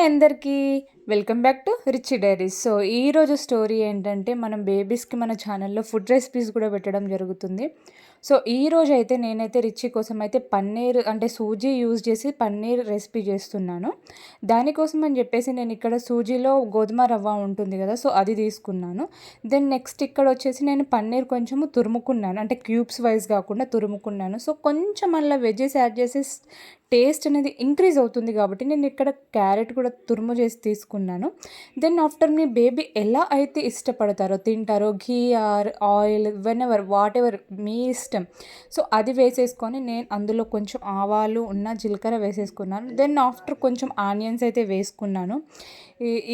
Hi అందరికీ! Welcome back to Richie diaries. So, ఈరోజు story ఏంటంటే, మనం బేబీస్‌కి మన ఛానల్‌లో ఫుడ్ రెసిపీస్ కూడా పెట్టడం జరుగుతుంది. సో, ఈరోజైతే నేనైతే రిచీ కోసం అయితే పన్నీర్ అంటే సూజీ యూజ్ చేసి పన్నీర్ రెసిపీ చేస్తున్నాను. దానికోసం అని చెప్పేసి నేను ఇక్కడ సూజీలో గోధుమ రవ్వ ఉంటుంది కదా! సో, అది తీసుకున్నాను. దెన్ నెక్స్ట్ ఇక్కడ వచ్చేసి నేను పన్నీర్ కొంచెము తురుముకున్నాను. అంటే క్యూబ్స్ వైస్ కాకుండా తురుముకున్నాను. సో, కొంచెం అలా వెజ్జెస్ యాడ్ చేసి టేస్ట్ అనేది ఇంక్రీజ్ అవుతుంది కాబట్టి నేను ఇక్కడ క్యారెట్ కూడా తురుము చేసి తీసుకున్నాను. దెన్ ఆఫ్టర్ మీ బేబీ ఎలా అయితే ఇష్టపడతారో తింటారో ghee or oil whenever whatever మీ ఇష్టం. సో అది వేసేసుకొని నేను అందులో కొంచెం ఆవాలు ఉన్న జీలకర్ర వేసేసుకున్నాను. దెన్ ఆఫ్టర్ కొంచెం ఆనియన్స్ అయితే వేసుకున్నాను.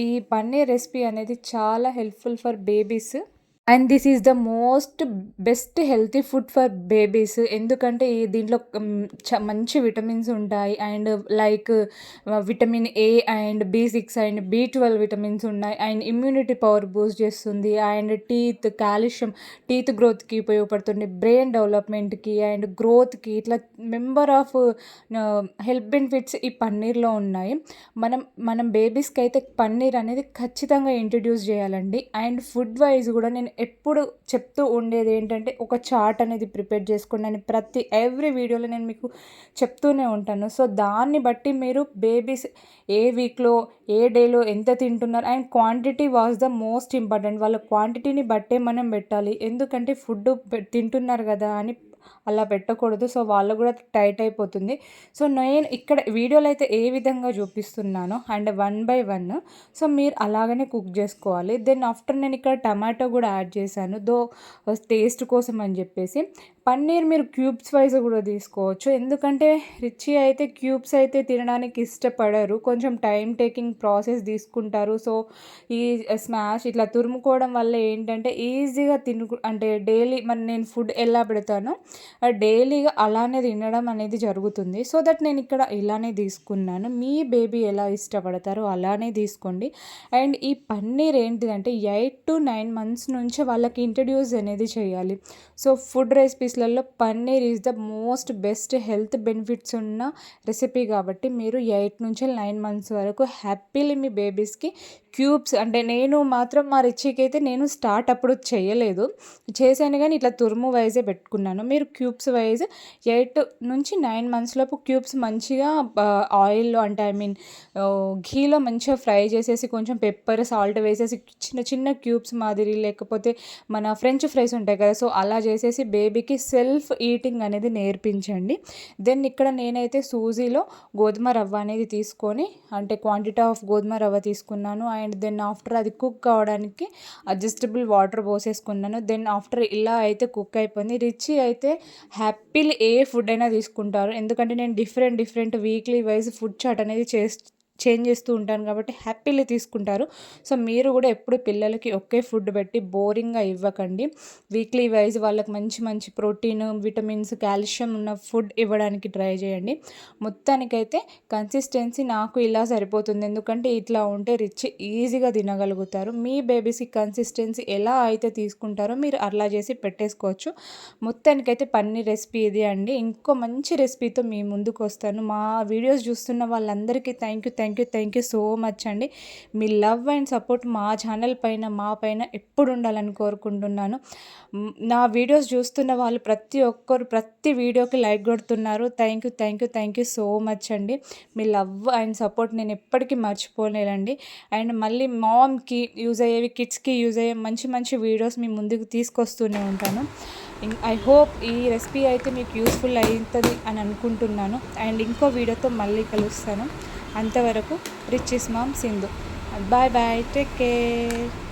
ఈ పన్నీర్ రెసిపీ అనేది చాలా helpful for babies. And this is the most best healthy food for babies. ఎందుకంటే దీంట్లో మంచి విటమిన్స్ ఉంటాయి. And like vitamin A and B6 and B12 vitamins ఉన్నాయి. అండ్ ఇమ్యూనిటీ పవర్ బూస్ట్ చేస్తుంది. అండ్ కాల్షియం టీత్ గ్రోత్కి ఉపయోగపడుతుంది. బ్రెయిన్ డెవలప్మెంట్కి and గ్రోత్కి ఇట్లా మెంబర్ ఆఫ్ హెల్త్ బెనిఫిట్స్ ఈ పన్నీర్లో ఉన్నాయి. మనం బేబీస్కి అయితే పన్నీర్ అనేది ఖచ్చితంగా ఇంట్రడ్యూస్ చేయాలండి. అండ్ ఫుడ్ వైజ్ కూడా నేను ఎప్పుడు చెప్తూ ఉండేది ఏంటంటే, ఒక చార్ట్ అనేది ప్రిపేర్ చేసుకోండి అని ఎవ్రీ వీడియోలో నేను మీకు చెప్తూనే ఉంటాను. సో దాన్ని బట్టి మీరు బేబీస్ ఏ వీక్లో ఏ డేలో ఎంత తింటున్నారు and quantity was the most important. వాళ్ళ క్వాంటిటీని బట్టే మనం పెట్టాలి. ఎందుకంటే ఫుడ్ తింటున్నారు కదా అని అలా పెట్టకూడదు. సో వాళ్ళు కూడా టైట్ అయిపోతుంది. సో నేను ఇక్కడ వీడియోలో అయితే ఏ విధంగా చూపిస్తున్నానో అండ్ 1 బై 1 సో మీరు అలాగనే కుక్ చేసుకోవాలి. దెన్ ఆఫ్టర్ నేను ఇక్కడ టమాటో కూడా యాడ్ చేశాను టేస్ట్ కోసం అని చెప్పేసి. పన్నీర్ మీరు క్యూబ్స్ వైజ్ కూడా తీసుకోవచ్చు. ఎందుకంటే రిచీ అయితే క్యూబ్స్ అయితే తినడానికి ఇష్టపడరు. కొంచెం టైం టేకింగ్ ప్రాసెస్ తీసుకుంటారు. సో ఈ స్మాష్ ఇట్లా తురుముకోవడం వల్ల ఏంటంటే ఈజీగా అంటే డైలీ నేను ఫుడ్ ఎలా పెడతానో డైలీగా అలానే తినడం అనేది జరుగుతుంది. సో దట్ నేను ఇక్కడ ఇలానే తీసుకున్నాను. మీ బేబీ ఎలా ఇష్టపడతారో అలానే తీసుకోండి. అండ్ ఈ పన్నీర్ ఏంటిదంటే 8 to 9 months నుంచి వాళ్ళకి ఇంట్రడ్యూస్ అనేది చేయాలి. సో ఫుడ్ రెసిపీస్లలో paneer is the most best health benefits ఉన్న రెసిపీ కాబట్టి మీరు 8 నుంచి 9 months వరకు హ్యాపీలీ మీ బేబీస్కి క్యూబ్స్ అంటే నేను మాత్రం మా రిచీకి అయితే నేను స్టార్ట్ అప్పుడు చేయలేదు. చేశాను కానీ ఇట్లా తురుము వైజే పెట్టుకున్నాను. మీరు క్యూబ్స్ వైజ్ 8 నుంచి 9 months లోపు క్యూబ్స్ మంచిగా ఆయిల్లో అంటే ఘీలో మంచిగా ఫ్రై చేసేసి కొంచెం పెప్పర్ సాల్ట్ వేసేసి చిన్న చిన్న క్యూబ్స్ మాదిరి లేకపోతే మన ఫ్రెంచ్ ఫ్రైస్ ఉంటాయి కదా, సో అలా చేసేసి బేబీకి సెల్ఫ్ ఈటింగ్ అనేది నేర్పించండి. దెన్ ఇక్కడ నేనైతే సూజీలో గోధుమ రవ్వ అనేది తీసుకొని అంటే క్వాంటిటీ ఆఫ్ గోధుమ రవ్వ తీసుకున్నాను. అండ్ దెన్ ఆఫ్టర్ అది కుక్ కావడానికి అడ్జస్టబుల్ వాటర్ పోసేసుకున్నాను. దెన్ ఆఫ్టర్ ఇలా అయితే కుక్ అయిపోయింది. రిచీ అయితే హ్యాపీలీ ఏ ఫుడ్ అయినా తీసుకుంటారు. ఎందుకంటే నేను different weekly wise food chart అనేది చేంజ్ చేస్తూ ఉంటాను కాబట్టి హ్యాపీలీ తీసుకుంటారు. సో మీరు కూడా ఎప్పుడు పిల్లలకి ఒకే ఫుడ్ పెట్టి బోరింగ్గా ఇవ్వకండి. వీక్లీ వైజ్ వాళ్ళకి మంచి ప్రోటీన్ విటమిన్స్ కాల్షియం ఉన్న ఫుడ్ ఇవ్వడానికి ట్రై చేయండి. మొత్తానికైతే కన్సిస్టెన్సీ నాకు ఇలా సరిపోతుంది. ఎందుకంటే ఇట్లా ఉంటే రిచ్ ఈజీగా తినగలుగుతారు. మీ బేబీస్కి కన్సిస్టెన్సీ ఎలా అయితే తీసుకుంటారో మీరు అలా చేసి పెట్టేసుకోవచ్చు. మొత్తానికైతే పన్నీర్ రెసిపీ ఇది అండి. ఇంకో మంచి రెసిపీతో మీ ముందుకు వస్తాను. మా వీడియోస్ చూస్తున్న వాళ్ళందరికీ థ్యాంక్ యూ సో మచ్ అండి. మీ లవ్ అండ్ సపోర్ట్ మా ఛానల్ పైన మా పైన ఎప్పుడు ఉండాలని కోరుకుంటున్నాను. నా వీడియోస్ చూస్తున్న వాళ్ళు ప్రతి ఒక్కరు ప్రతి వీడియోకి లైక్ కొడుతున్నారు. థ్యాంక్ యూ సో మచ్ అండి. మీ లవ్ అండ్ సపోర్ట్ నేను ఎప్పటికీ మర్చిపోలేనండి. అండ్ మళ్ళీ మామ్కి యూజ్ అయ్యేవి కిడ్స్కి యూజ్ అయ్యే మంచి వీడియోస్ మీ ముందుకు తీసుకొస్తూనే ఉంటాను. ఐ హోప్ ఈ రెసిపీ అయితే మీకు యూస్ఫుల్ అవుతుంది అని అనుకుంటున్నాను. అండ్ ఇంకో వీడియోతో మళ్ళీ కలుస్తాను. అంతవరకు రిచ్ is ma'am Sindhu. Bye take care.